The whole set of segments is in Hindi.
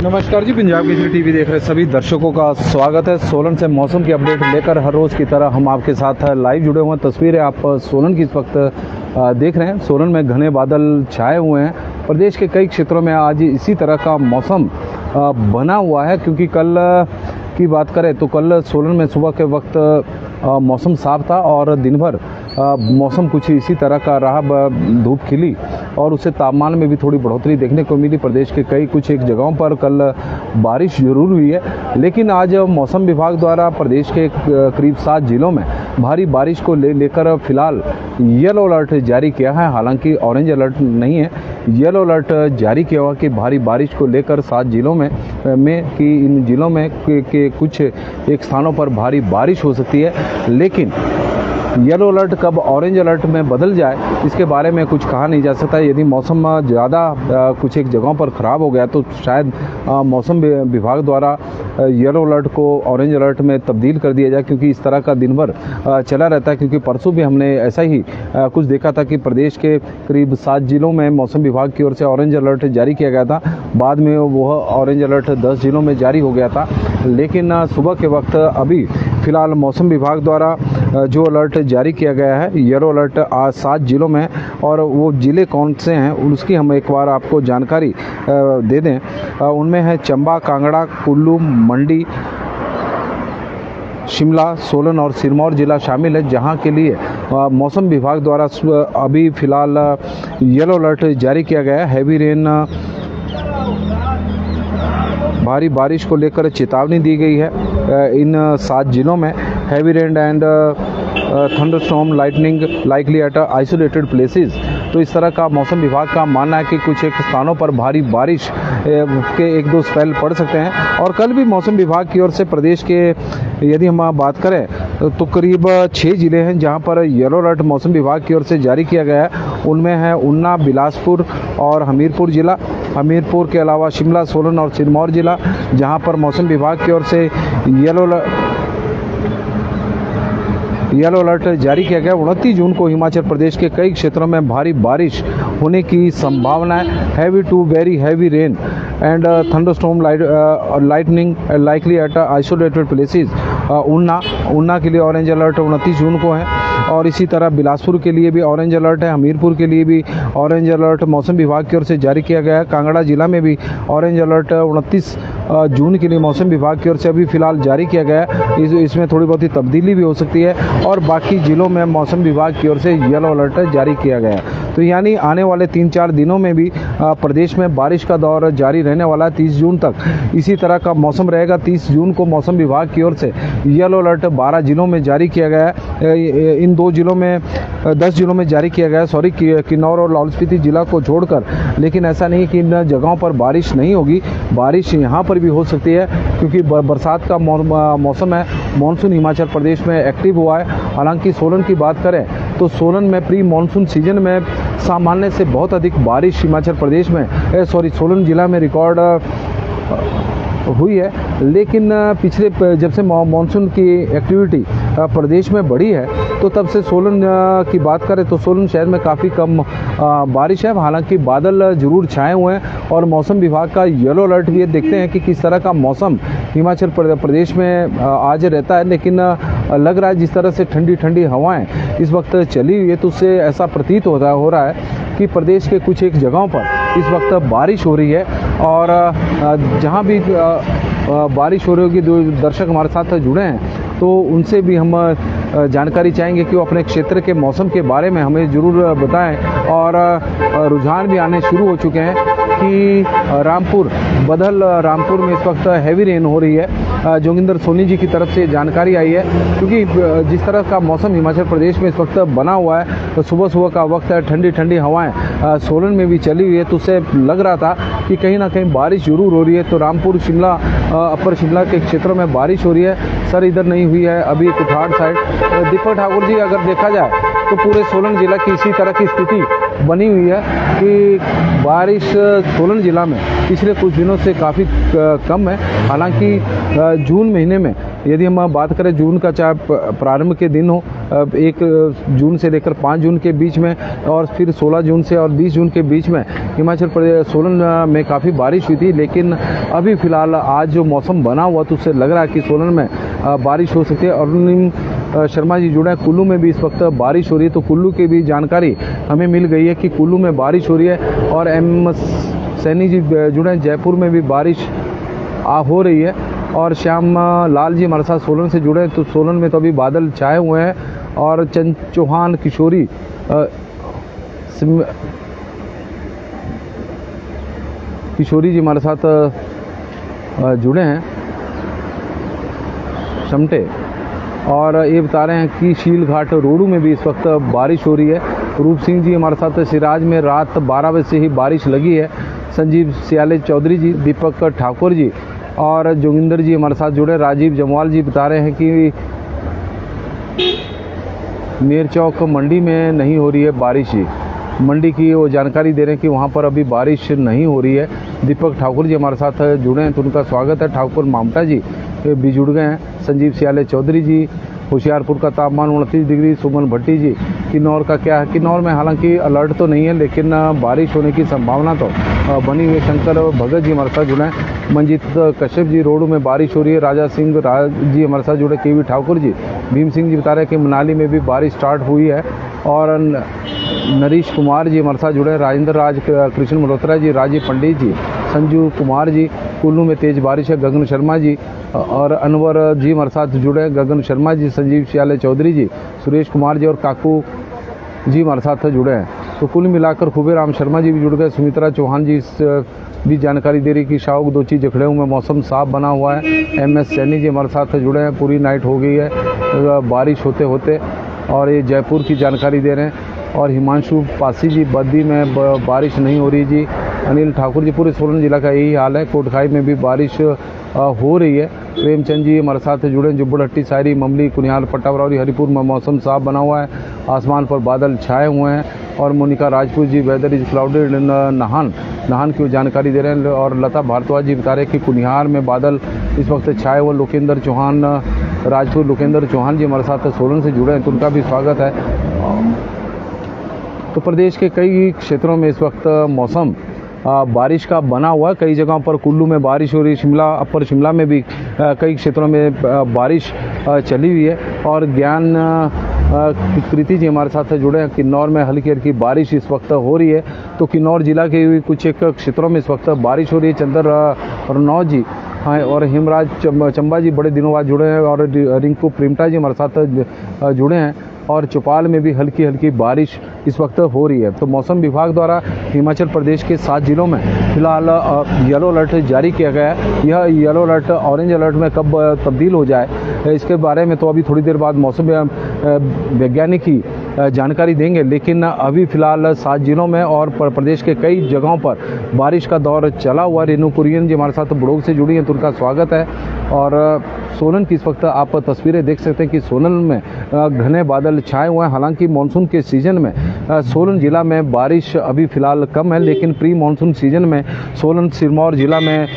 नमस्कार जी, पंजाब केसरी टीवी देख रहे सभी दर्शकों का स्वागत है। सोलन से मौसम की अपडेट लेकर हर रोज़ की तरह हम आपके साथ लाइव जुड़े हुए हैं। तस्वीरें आप सोलन की इस वक्त देख रहे हैं। सोलन में घने बादल छाए हुए हैं। प्रदेश के कई क्षेत्रों में आज इसी तरह का मौसम बना हुआ है, क्योंकि कल की बात करें तो कल सोलन में सुबह के वक्त मौसम साफ था और दिन भर मौसम कुछ इसी तरह का रहा। धूप खिली और उससे तापमान में भी थोड़ी बढ़ोतरी देखने को मिली। प्रदेश के कुछ एक जगहों पर कल बारिश जरूर हुई है, लेकिन आज मौसम विभाग द्वारा प्रदेश के करीब 7 जिलों में भारी बारिश को लेकर फिलहाल येलो अलर्ट जारी किया है। हालांकि ऑरेंज अलर्ट नहीं है, येलो अलर्ट जारी किया हुआ कि भारी बारिश को लेकर 7 जिलों में कि इन जिलों में के कुछ एक स्थानों पर भारी बारिश हो सकती है। लेकिन येलो अलर्ट कब ऑरेंज अलर्ट में बदल जाए, इसके बारे में कुछ कहा नहीं जा सकता। यदि मौसम ज़्यादा कुछ एक जगहों पर ख़राब हो गया तो शायद मौसम विभाग द्वारा येलो अलर्ट को ऑरेंज अलर्ट में तब्दील कर दिया जाए, क्योंकि इस तरह का दिन भर चला रहता है। क्योंकि परसों भी हमने ऐसा ही कुछ देखा था कि प्रदेश के करीब 7 जिलों में मौसम विभाग की ओर से ऑरेंज अलर्ट जारी किया गया था। बाद में वह ऑरेंज अलर्ट 10 जिलों में जारी हो गया था। लेकिन सुबह के वक्त अभी फ़िलहाल मौसम विभाग द्वारा जो अलर्ट जारी किया गया है, येलो अलर्ट आज 7 जिलों में, और वो ज़िले कौन से हैं उसकी हम एक बार आपको जानकारी दे दें। उनमें है चंबा, कांगड़ा, कुल्लू, मंडी, शिमला, सोलन और सिरमौर जिला शामिल है, जहां के लिए मौसम विभाग द्वारा अभी फ़िलहाल येलो अलर्ट जारी किया गया है। हैवी रेन, भारी बारिश को लेकर चेतावनी दी गई है। इन 7 जिलों में heavy rain and thunderstorm lightning likely at isolated places. तो इस तरह का मौसम विभाग का मानना है कि कुछ एक स्थानों पर भारी बारिश के 1-2 स्पेल पड़ सकते हैं। और कल भी मौसम विभाग की ओर से प्रदेश के यदि हम बात करें तो करीब 6 ज़िले हैं जहां पर येलो अलर्ट मौसम विभाग की ओर से जारी किया गया है। उनमें है ऊना, बिलासपुर और हमीरपुर ज़िला। हमीरपुर के अलावा शिमला, सोलन और सिरमौर ज़िला, जहां पर मौसम विभाग की ओर से येलो अलर्ट जारी किया गया। 29 जून को हिमाचल प्रदेश के कई क्षेत्रों में भारी बारिश होने की संभावना है। Heavy to very heavy rain and thunderstorm lightning likely at isolated places. Una के लिए ऑरेंज अलर्ट 29 जून को है, और इसी तरह बिलासपुर के लिए भी ऑरेंज अलर्ट है। हमीरपुर के लिए भी ऑरेंज अलर्ट मौसम विभाग की ओर से जारी किया गया है। कांगड़ा जिला में भी ऑरेंज अलर्ट 29 जून के लिए मौसम विभाग की ओर से अभी फ़िलहाल जारी किया गया है। इसमें थोड़ी बहुत ही तब्दीली भी हो सकती है, और बाकी ज़िलों में मौसम विभाग की ओर से येलो अलर्ट जारी किया गया है। तो यानी आने वाले 3-4 दिनों में भी प्रदेश में बारिश का दौर जारी रहने वाला है। 30 जून तक इसी तरह का मौसम रहेगा। 30 जून को मौसम विभाग की ओर से येलो अलर्ट 12 जिलों में जारी किया गया है। इन 2 जिलों में 10 जिलों में जारी किया गया है, किन्नौर और लाहौल स्पीति जिला को छोड़कर। लेकिन ऐसा नहीं कि इन जगहों पर बारिश नहीं होगी, बारिश यहाँ पर भी हो सकती है, क्योंकि बरसात का मौसम है। मानसून हिमाचल प्रदेश में एक्टिव हुआ है। हालांकि सोलन की बात करें तो सोलन में प्री मानसून सीजन में सामान्य से बहुत अधिक बारिश हिमाचल प्रदेश में सोलन जिला में रिकॉर्ड हुई है। लेकिन पिछले जब से मानसून की एक्टिविटी प्रदेश में बढ़ी है, तो तब से सोलन की बात करें तो सोलन शहर में काफ़ी कम बारिश है। हालांकि बादल जरूर छाए हुए हैं, और मौसम विभाग का येलो अलर्ट भी देखते हैं कि किस तरह का मौसम हिमाचल प्रदेश में आज रहता है। लेकिन लग रहा है जिस तरह से ठंडी ठंडी हवाएं इस वक्त चली हुई है, तो उससे ऐसा प्रतीत हो रहा है कि प्रदेश के कुछ एक जगहों पर इस वक्त बारिश हो रही है। और जहां भी बारिश हो रही होगी, जो दर्शक हमारे साथ जुड़े हैं तो उनसे भी हम जानकारी चाहेंगे कि वो अपने क्षेत्र के मौसम के बारे में हमें ज़रूर बताएं। और रुझान भी आने शुरू हो चुके हैं कि रामपुर में इस वक्त हैवी रेन हो रही है। जोगिंदर सोनी जी की तरफ से जानकारी आई है, क्योंकि जिस तरह का मौसम हिमाचल प्रदेश में इस वक्त बना हुआ है, तो सुबह का वक्त है, ठंडी ठंडी हवाएं सोलन में भी चली हुई है, तो उससे लग रहा था कि कहीं ना कहीं बारिश जरूर हो रही है। तो रामपुर, शिमला, अपर शिमला के क्षेत्रों में बारिश हो रही है। सर इधर नहीं हुई है अभी कुठाड़ साइड। दीपक ठाकुर जी, अगर देखा जाए तो पूरे सोलन जिला की इसी तरह की स्थिति बनी हुई है कि बारिश सोलन जिला में पिछले कुछ दिनों से काफ़ी कम है। हालांकि जून महीने में यदि हम बात करें जून का, चाहे प्रारंभ के दिन हो 1 जून से लेकर 5 जून के बीच में, और फिर 16 जून से और 20 जून के बीच में हिमाचल प्रदेश सोलन में काफ़ी बारिश हुई थी। लेकिन अभी फ़िलहाल आज जो मौसम बना हुआ तो उससे लग रहा है कि सोलन में बारिश हो सकती है। अरुणिम शर्मा जी जुड़े हैं, कुल्लू में भी इस वक्त बारिश हो रही है। तो कुल्लू की भी जानकारी हमें मिल गई है कि कुल्लू में बारिश हो रही है। और एम सैनी जी जुड़े हैं, जयपुर में भी बारिश हो रही है। और श्याम लाल जी हमारे साथ सोलन से जुड़े हैं, तो सोलन में तो अभी बादल छाए हुए हैं। और चंद चौहान किशोरी जी हमारे साथ जुड़े हैं समटे, और ये बता रहे हैं कि शील घाट रोडू में भी इस वक्त बारिश हो रही है। रूप सिंह जी हमारे साथ सिराज में रात 12 बजे से ही बारिश लगी है। संजीव सियाले चौधरी जी, दीपक ठाकुर जी और जोगिंदर जी हमारे साथ जुड़े। राजीव जमवाल जी बता रहे हैं कि नेरचौक मंडी में नहीं हो रही है बारिश ही। मंडी की वो जानकारी दे रहे हैं कि वहाँ पर अभी बारिश नहीं हो रही है। दीपक ठाकुर जी हमारे साथ जुड़े हैं, तो उनका स्वागत है। ठाकुर मामटा जी भी जुड़ गए हैं। संजीव सियाले चौधरी जी, होशियारपुर का तापमान 29 डिग्री। सुमन भट्टी जी, किन्नौर का क्या है? किन्नौर में हालांकि अलर्ट तो नहीं है, लेकिन बारिश होने की संभावना तो बनी हुई है। शंकर भगत जी हमारे साथ जुड़े हैं। मंजीत कश्यप जी, रोडू में बारिश हो रही है। राजा सिंह जी हमारे साथ जुड़े। केवी ठाकुर जी, भीम सिंह जी बता रहे हैं कि मनाली में भी बारिश स्टार्ट हुई है। और नरेश कुमार जी हमारे साथ जुड़े हैं। राजेंद्र राज, कृष्ण मल्होत्रा जी, राजीव पंडित जी, संजू कुमार जी, कुल्लू में तेज बारिश है। गगन शर्मा जी और अनवर जी हमारे साथ जुड़े हैं। गगन शर्मा जी, संजीव सियाले चौधरी जी, सुरेश कुमार जी और काकू जी हमारे साथ जुड़े हैं। तो कुल मिलाकर खूबे राम शर्मा जी भी जुड़ गए। सुमित्रा चौहान जी भी जानकारी दे रही कि शाहू दोची जखड़ेऊ में मौसम साफ बना हुआ है। MS सैनी जी हमारे साथ जुड़े हैं। पूरी नाइट हो गई है बारिश होते होते, और ये जयपुर की जानकारी दे रहे हैं। और हिमांशु पासी जी, बद्दी में बारिश नहीं हो रही जी। अनिल ठाकुर जी, पूरे सोलन जिला का यही हाल है। कोटखाई में भी बारिश हो रही है। प्रेमचंद जी हमारे साथ जुड़े हैं। जुब्बड़हट्टी, सायरी, ममली, कुनिहाल, पट्टावरौरी, हरिपुर में मौसम साफ बना हुआ है। आसमान पर बादल छाए हुए हैं। और Monika Rajput ji, weather is clouded Nahan की जानकारी दे रहे हैं। और लता भारद्वाज जी बता रहे हैं कि कुनिहार में बादल इस वक्त छाए हुए। लोकेंद्र चौहान राजपूत, लोकेंद्र चौहान जी हमारे साथ सोलन से जुड़े हैं, तो उनका भी स्वागत है। तो प्रदेश के कई क्षेत्रों में इस वक्त मौसम बारिश का बना हुआ है। कई जगहों पर कुल्लू में बारिश हो रही है। शिमला, अपर शिमला में भी कई क्षेत्रों में बारिश चली हुई है। और ज्ञान कृति जी हमारे साथ जुड़े हैं। किन्नौर में हल्की हल्की बारिश इस वक्त हो रही है। तो किन्नौर जिला के कुछ एक क्षेत्रों में इस वक्त बारिश हो रही है। चंदर रनौत जी और हिमराज चंबा जी बड़े दिनों बाद जुड़े हैं। और रिंकू प्रेमटा जी हमारे साथ जुड़े हैं। और चौपाल में भी हल्की हल्की बारिश इस वक्त हो रही है। तो मौसम विभाग द्वारा हिमाचल प्रदेश के 7 जिलों में फिलहाल येलो अलर्ट जारी किया गया है। यह येलो अलर्ट ऑरेंज अलर्ट में कब तब्दील हो जाए इसके बारे में तो अभी थोड़ी देर बाद मौसम वैज्ञानिक ही जानकारी देंगे। लेकिन अभी फिलहाल 7 जिलों में और प्रदेश के कई जगहों पर बारिश का दौर चला हुआ। रेनू कुरियन जी हमारे साथ बड़ोग से जुड़ी हैं, तो उनका स्वागत है। और सोलन की इस वक्त आप तस्वीरें देख सकते हैं कि सोलन में घने बादल छाए हुए हैं। हालांकि मानसून के सीजन में सोलन जिला में बारिश अभी फिलहाल कम है, लेकिन प्री मानसून सीजन में सोलन सिरमौर जिला में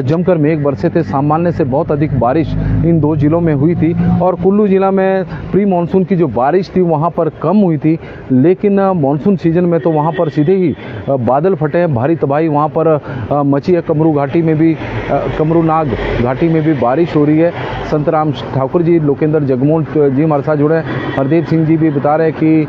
जमकर मेघ बरसे थे। सामान्य से बहुत अधिक बारिश इन 2 जिलों में हुई थी। और कुल्लू जिला में प्री मानसून की जो बारिश थी वहाँ पर कम हुई थी, लेकिन मानसून सीजन में तो वहाँ पर सीधे ही बादल फटे हैं। भारी तबाही वहाँ पर मची है। कमरू घाटी में भी, कमरूनाग घाटी में भी बारिश हो रही है। संतराम ठाकुर जी, लोकेंद्र जगमोहन जी हमारे साथ जुड़े हैं। हरदीप सिंह जी भी बता रहे हैं कि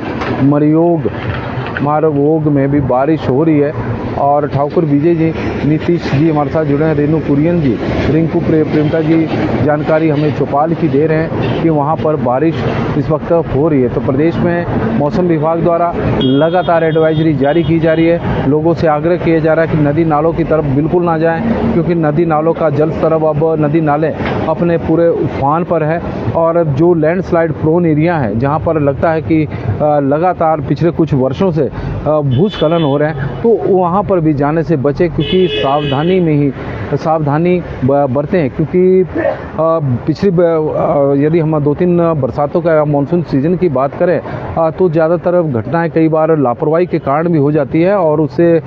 मारवोग में भी बारिश हो रही है। और ठाकुर विजय जी, नीतीश जी हमारे साथ जुड़े हैं। रेनू कुरियन जी, रिंकू प्रेमटा जी जानकारी हमें चौपाल की दे रहे हैं कि वहाँ पर बारिश इस वक्त हो रही है। तो प्रदेश में मौसम विभाग द्वारा लगातार एडवाइजरी जारी की जा रही है। लोगों से आग्रह किया जा रहा है कि नदी नालों की तरफ बिल्कुल ना जाएं, क्योंकि नदी नालों का जल स्तर अब नदी नाले अपने पूरे उफान पर है। और जो लैंडस्लाइड प्रोन एरिया है, जहाँ पर लगता है कि लगातार पिछले कुछ वर्षों से भूस्खलन हो रहे हैं, तो वहाँ पर भी जाने से बचे, क्योंकि सावधानी बरतें। क्योंकि पिछली यदि हम 2-3 बरसातों का मानसून सीजन की बात करें तो ज़्यादातर घटनाएं कई बार लापरवाही के कारण भी हो जाती है, और उससे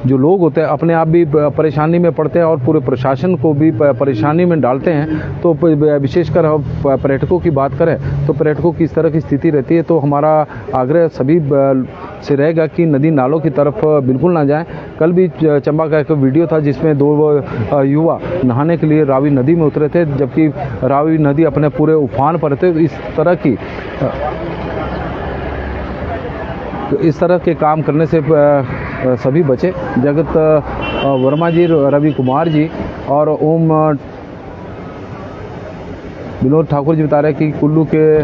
जो लोग होते हैं अपने आप भी परेशानी में पड़ते हैं और पूरे प्रशासन को भी परेशानी में डालते हैं। तो विशेषकर हम पर्यटकों की बात करें तो पर्यटकों की इस तरह की स्थिति रहती है। तो हमारा आग्रह सभी से रहेगा कि नदी नालों की तरफ बिल्कुल ना जाएं। कल भी चंबा का एक वीडियो था जिसमें 2 युवा नहाने के लिए रावी नदी में उतरे थे, जबकि रावी नदी अपने पूरे उफान पर थे। इस तरह के काम करने से सभी बचे। जगत वर्मा जी, रवि कुमार जी और ओम विनोद ठाकुर जी बता रहे हैं कि कुल्लू के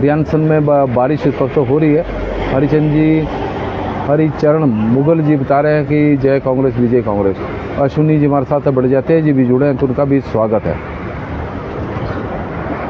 रियानसन में बारिश इस वक्त हो रही है। हरिचरण मुगल जी बता रहे हैं कि जय कांग्रेस विजय कांग्रेस। अश्विनी जी हमारे साथ बढ़ जाते हैं जी भी जुड़े हैं तो उनका भी स्वागत है।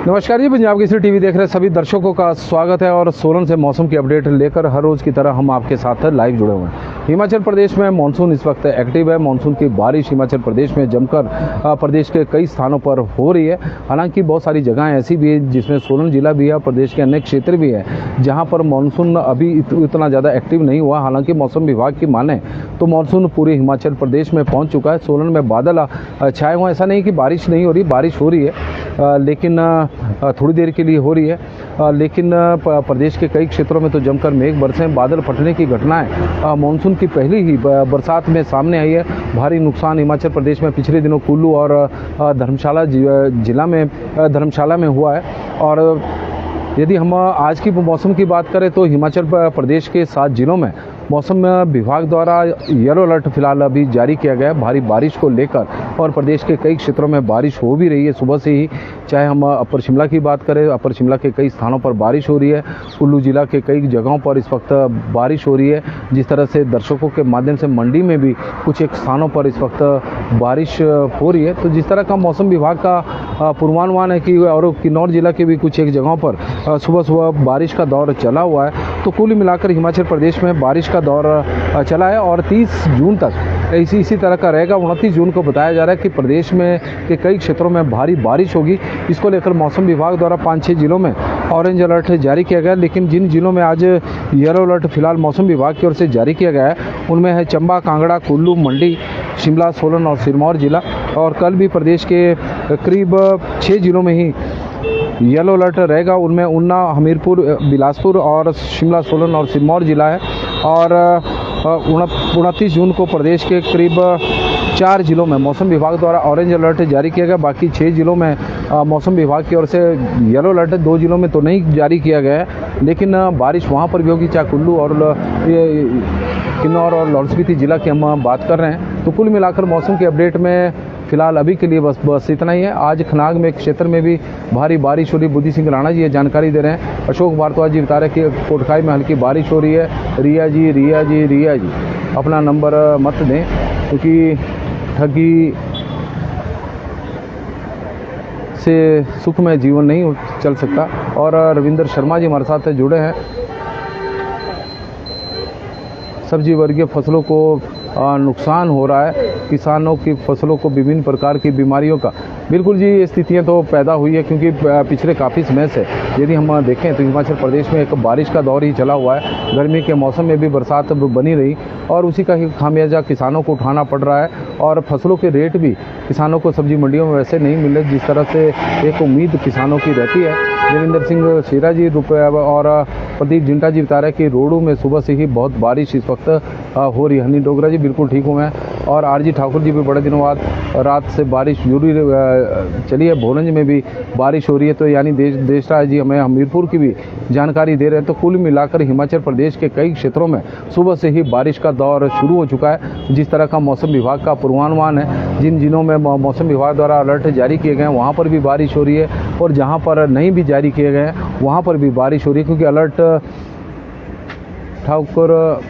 नमस्कार जी, पंजाब केसरी टीवी देख रहे सभी दर्शकों का स्वागत है और सोलन से मौसम की अपडेट लेकर हर रोज़ की तरह हम आपके साथ लाइव जुड़े हुए हैं। हिमाचल प्रदेश में मानसून इस वक्त एक्टिव है। मानसून की बारिश हिमाचल प्रदेश में जमकर प्रदेश के कई स्थानों पर हो रही है। हालांकि बहुत सारी जगहें ऐसी भी है जिसमें सोलन जिला भी है, प्रदेश के अनेक क्षेत्र भी है जहाँ पर मानसून अभी इतना ज़्यादा एक्टिव नहीं हुआ। हालांकि मौसम विभाग की माने तो मानसून पूरे हिमाचल प्रदेश में पहुँच चुका है। सोलन में बादल छाए हुए, ऐसा नहीं कि बारिश नहीं हो रही, बारिश हो रही है लेकिन थोड़ी देर के लिए हो रही है। लेकिन प्रदेश के कई क्षेत्रों में तो जमकर मेघ बरसे, बादल फटने की घटनाएं मानसून की पहली ही बरसात में सामने आई है। भारी नुकसान हिमाचल प्रदेश में पिछले दिनों कुल्लू और धर्मशाला में हुआ है। और यदि हम आज की मौसम की बात करें तो हिमाचल प्रदेश के 7 जिलों में मौसम विभाग द्वारा येलो अलर्ट फिलहाल अभी जारी किया गया है भारी बारिश को लेकर। और प्रदेश के कई क्षेत्रों में बारिश हो भी रही है सुबह से ही। चाहे हम अपर शिमला की बात करें, अपर शिमला के कई स्थानों पर बारिश हो रही है। कुल्लू जिला के कई जगहों पर इस वक्त बारिश हो रही है। जिस तरह से दर्शकों के माध्यम से मंडी में भी कुछ एक स्थानों पर इस वक्त बारिश हो रही है। तो जिस तरह का मौसम विभाग का पूर्वानुमान है कि और किन्नौर जिला के भी कुछ एक जगहों पर सुबह सुबह बारिश का दौर चला हुआ है। तो कुल मिलाकर हिमाचल प्रदेश में बारिश का दौर चला है और 30 जून तक इसी तरह का रहेगा। 29 जून को बताया जा रहा है कि प्रदेश में के कई क्षेत्रों में भारी बारिश होगी। इसको लेकर मौसम विभाग द्वारा 5-6 जिलों में ऑरेंज अलर्ट जारी किया गया। लेकिन जिन जिलों में आज येलो अलर्ट फिलहाल मौसम विभाग की ओर से जारी किया गया है उनमें है चंबा, कांगड़ा, कुल्लू, मंडी, शिमला, सोलन और सिरमौर जिला। और कल भी प्रदेश के करीब 6 जिलों में ही येलो अलर्ट रहेगा। उनमें ऊना, हमीरपुर, बिलासपुर और शिमला, सोलन और सिरमौर जिला है। और 29 जून को प्रदेश के करीब 4 जिलों में मौसम विभाग द्वारा ऑरेंज अलर्ट जारी किया गया। बाकी 6 जिलों में मौसम विभाग की ओर से येलो अलर्ट 2 जिलों में तो नहीं जारी किया गया है लेकिन बारिश वहाँ पर भी होगी, चाहे कुल्लू और किन्नौर और लाहौल स्पीति जिला की हम बात कर रहे हैं। तो कुल मिलाकर मौसम के अपडेट में फिलहाल अभी के लिए बस इतना ही है। आज खनाग में क्षेत्र में भी भारी बारिश हो रही। बुद्धि सिंह राणा जी ये जानकारी दे रहे हैं। अशोक भारद्वाज जी बता रहे हैं कि कोटखाई में हल्की बारिश हो रही है। रिया जी अपना नंबर मत दें क्योंकि ठगी से सुखमय जीवन नहीं चल सकता। और रविंद्र शर्मा जी हमारे साथ जुड़े हैं। सब्जी वर्गीय फसलों को नुकसान हो रहा है, किसानों की फसलों को विभिन्न प्रकार की बीमारियों का। बिल्कुल जी, ये स्थितियाँ तो पैदा हुई है क्योंकि पिछले काफ़ी समय से यदि हम देखें तो हिमाचल प्रदेश में एक बारिश का दौर ही चला हुआ है। गर्मी के मौसम में भी बरसात बनी रही और उसी का ही खामियाजा किसानों को उठाना पड़ रहा है। और फसलों के रेट भी किसानों को सब्जी मंडियों में वैसे नहीं मिल रहे जिस तरह से एक उम्मीद किसानों की रहती है। देवेंद्र सिंह शेरा जी और प्रदीप जिंटा जी बता रहे हैं कि रोडों में सुबह से ही बहुत बारिश इस वक्त हो रही है। हनी डोगरा जी बिल्कुल ठीक हूँ मैं। और आरजी ठाकुर जी भी बड़े दिनों बाद रात से बारिश जरूरी चली है। भोरंज में भी बारिश हो रही है। तो यानी देशराज जी हमें हमीरपुर की भी जानकारी दे रहे हैं। तो कुल मिलाकर हिमाचल प्रदेश के कई क्षेत्रों में सुबह से ही बारिश का दौर शुरू हो चुका है। जिस तरह का मौसम विभाग का पूर्वानुमान है, जिन जिलों में मौसम विभाग द्वारा अलर्ट जारी किए गए हैं वहाँ पर भी बारिश हो रही है और जहाँ पर नहीं भी जारी किए गए हैं वहाँ पर भी बारिश हो रही है। क्योंकि अलर्ट ठाकुर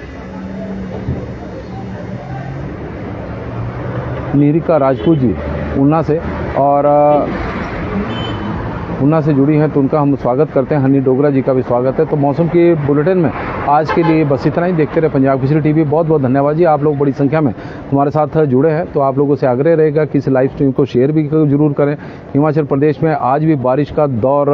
निरिका राजपूत जी ऊना से और ऊना से जुड़ी हैं तो उनका हम स्वागत करते हैं। हनी डोगरा जी का भी स्वागत है। तो मौसम के बुलेटिन में आज के लिए बस इतना ही। देखते रहे पंजाब केसरी टीवी। बहुत बहुत धन्यवाद जी, आप लोग बड़ी संख्या में हमारे साथ जुड़े हैं। तो आप लोगों से आग्रह रहेगा कि इस लाइव स्ट्रीम को शेयर भी जरूर करें। हिमाचल प्रदेश में आज भी बारिश का दौर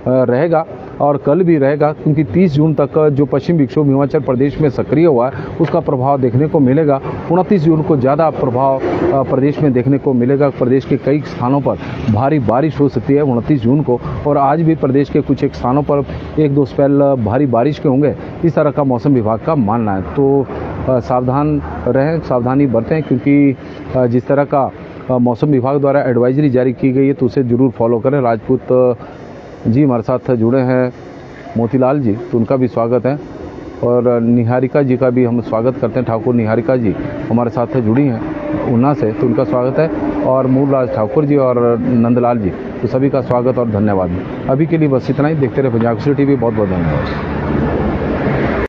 रहेगा और कल भी रहेगा, क्योंकि 30 जून तक जो पश्चिम विक्षोभ हिमाचल प्रदेश में सक्रिय हुआ है उसका प्रभाव देखने को मिलेगा। 29 जून को ज़्यादा प्रभाव प्रदेश में देखने को मिलेगा। प्रदेश के कई स्थानों पर भारी बारिश हो सकती है 29 जून को, और आज भी प्रदेश के कुछ एक स्थानों पर 1-2 स्पेल भारी बारिश के होंगे, इस तरह का मौसम विभाग का मानना है। तो सावधान रहें, सावधानी बरतें, क्योंकि जिस तरह का मौसम विभाग द्वारा एडवाइजरी जारी की गई है तो उसे ज़रूर फॉलो करें। राजपूत जी हमारे साथ जुड़े हैं, मोतीलाल जी, तो उनका भी स्वागत है, और निहारिका जी का भी हम स्वागत करते हैं। ठाकुर निहारिका जी हमारे साथ जुड़ी हैं ऊना से, तो उनका स्वागत है, और मूलराज ठाकुर जी और नंदलाल जी, तो सभी का स्वागत और धन्यवाद। अभी के लिए बस इतना ही। देखते रहे पंजाब केसरी टीवी। बहुत बहुत धन्यवाद।